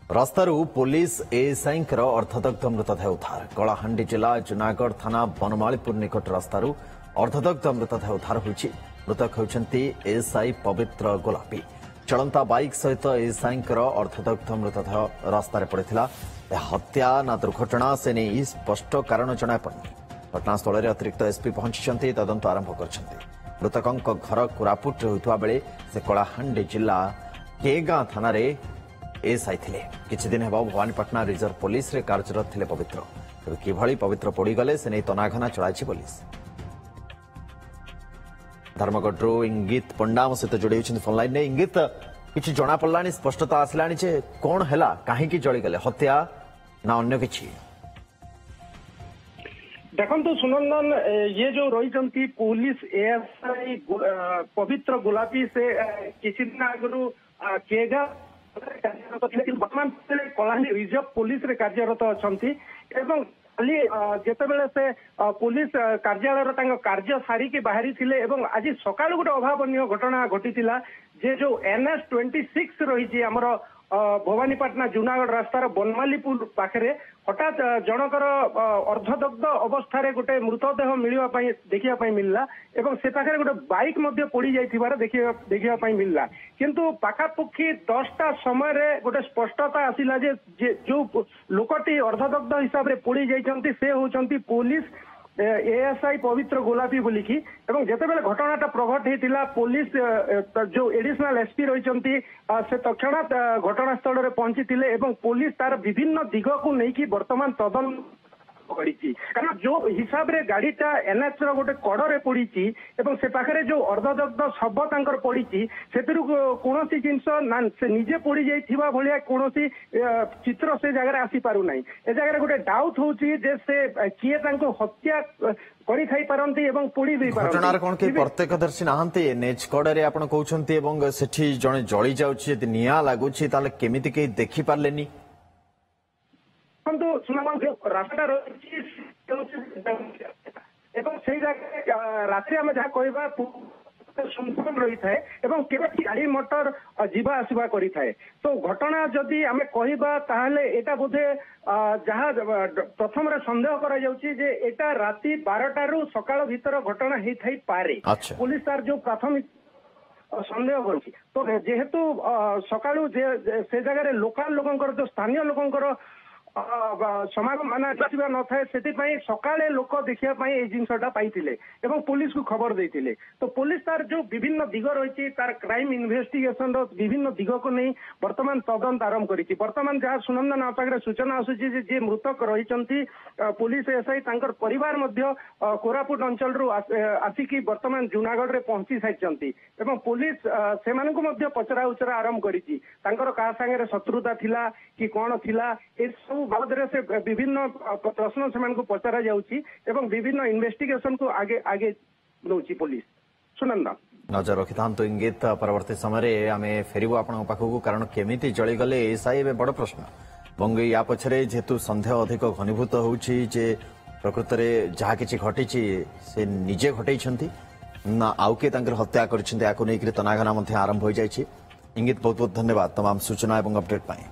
रास्तारू police एएसआईंकर अर्धदग्ध मृतदेह उद्धार कलाहांडी जिला जूनागढ़ थाना बनमालीपुर निकट रास्तारू अर्धदग्ध मृतदेह उद्धार होइछि। मृतक होउछन्ति एएसआई पवित्र गोलापी। चलंता बाइक सहित एएसआईंकर अर्धदग्ध मृतदेह रास्तार पड़िथिला। हत्या ना दुर्घटना से नहीं स्पष्ट कारण जଣାपड़िନି। घटनास्थल में अतिरिक्त एसपी पहुंची तदंत आरंभ कर। मृतकों घर कोरापुट होता बेले से कलाहांडी जिला केगां थाना एएसआई थे। किछि दिन हेबा भवानीपाटना रिजर्व पुलिस रे कार्यरत थे पवित्र। तेज किभली पवित्र पड़गले से नहीं तनाघना चलाई पुलिस। धर्मगढ़ इंगित पंडा मो सहित जोड़ी फोन लाइन ने। इंगित किछि जना पड़ला स्पष्टता आसला कौन है कहीं जलीगले हत्या ना अन्य किछि? देखो सुनंदन ये जो रही पुलिस एएसआई पवित्र गुलापी से किसी दिन आगु केगा बर्तमान कलाहांडी रिजर्व पुलिस रे कार्यरत अछंती एवं खाली जेतेबेले से पुलिस कार्यालय कार्य सारिकी बाहरी थिले एवं आज सकाळ गोटे अभावनीय घटना घटिथिला जे जो NH 26 रही हमर भवानीपाटना जूनागढ़ रास्तार बनमालीपुर पाखरे हठात जनकर अर्धदग्ध अवस्था गोटे मृतदेह मिलवाई देखा मिलला एवं से पाखे गोटे बाइक पड़ी जाइथिबार देखा मिलला। किंतु पाखापाखि 10टा समय गोटे स्पष्टता आसिला जे जो लोकटी अर्धदग्ध हिसाब से पड़ी जाइछन्ति से होचन्ति पुलिस एएसआई पवित्र गोलापी बोलिकी एवं जेतेबेले घटनाटा प्रघट होता पुलिस जो एडिशनल एसपी रही से तत्क्षणात घटनास्थल में पहुंची एवं पुलिस तार विभिन्न दिग को लेकिन वर्तमान तदंत कारण जो हिसाब रे गाड़ीटा एनएच गोटे कड़े पड़ी से पाखे जो अर्धदग्ध शव तांकर पड़ी से कौन जिनस से निजे पड़ी जाइथिबा भलिया कौन चित्र से जगह आसी पारु नाही। ए जगह गोटे डाउट होची जे से किए तांको हत्या करि थाई पारंती एवं पोड़ी दे पारंती। घटनार कोन के प्रत्यक्षदर्शी नाहंती एनएच कड़े आपण कहउछंती एवं सेठी जणे जळी जाउछि यदि निया लागुछि ताले केमिति के देखि पारलेनी? रास्ता रही रात्रि आम जहाँ कह सुनसान रही थाए केवल गाड़ी मोटर जीवा आसवा करी थाए। तो घटना जदि आम कहबा ताहले एटा बोधे जहाँ प्रथम संदेह करा जाउछि जे एटा राति 12टा रु सकाळ भीतर घटना हेई थाई पारे। पुलिस तार जो प्राथमिक संदेह करछि तो जेहेतु सकाळु से जगह लोकल लोकंकर जो स्थानीय लोकंकर समागम माना आसवा न थाए से सकाळे लोक देखा जिनसटा पाई पुलिस को खबर देते। तो पुलिस तार जो विभिन्न दिग रही तार क्राइम इन्वेस्टिगेशन विभिन्न दिग को नहीं वर्तमान तदंत आरंभ करी। वर्तमान जहाँ सुनंदन पाखे सूचना आसूची जे मृतक रही पुलिस एएसआई परिवार कोरापुट अंचल आसिकी वर्तमान जूनागढ़ रे पहुंची सारी पुलिस से पचरा उचरा आरंभ करी क्या सांगे शत्रुता थिला कि कौन थिला ए सब बाबद से विभिन्न प्रश्न से पचरा जाउछि एवं विभिन्न इन्वेस्टिगेशन को आगे आगे दउछि पुलिस। सुनंदा नजर रखि था इंगित परवर्ती समय आम फेरबू आपण पाखक कारण केमिति जलीगले एएसआई बड़ प्रश्न और या पछरे जेहेतु संदेह अधिक घनीभूत होउछि जे प्रकृत में जहाँ कि घटी से निजे घटई ना आउ किए हत्या कर तनाघना आरंभ हो जाए। इंगित बहुत बहुत धन्यवाद तमाम सूचना और अपडेट पाई।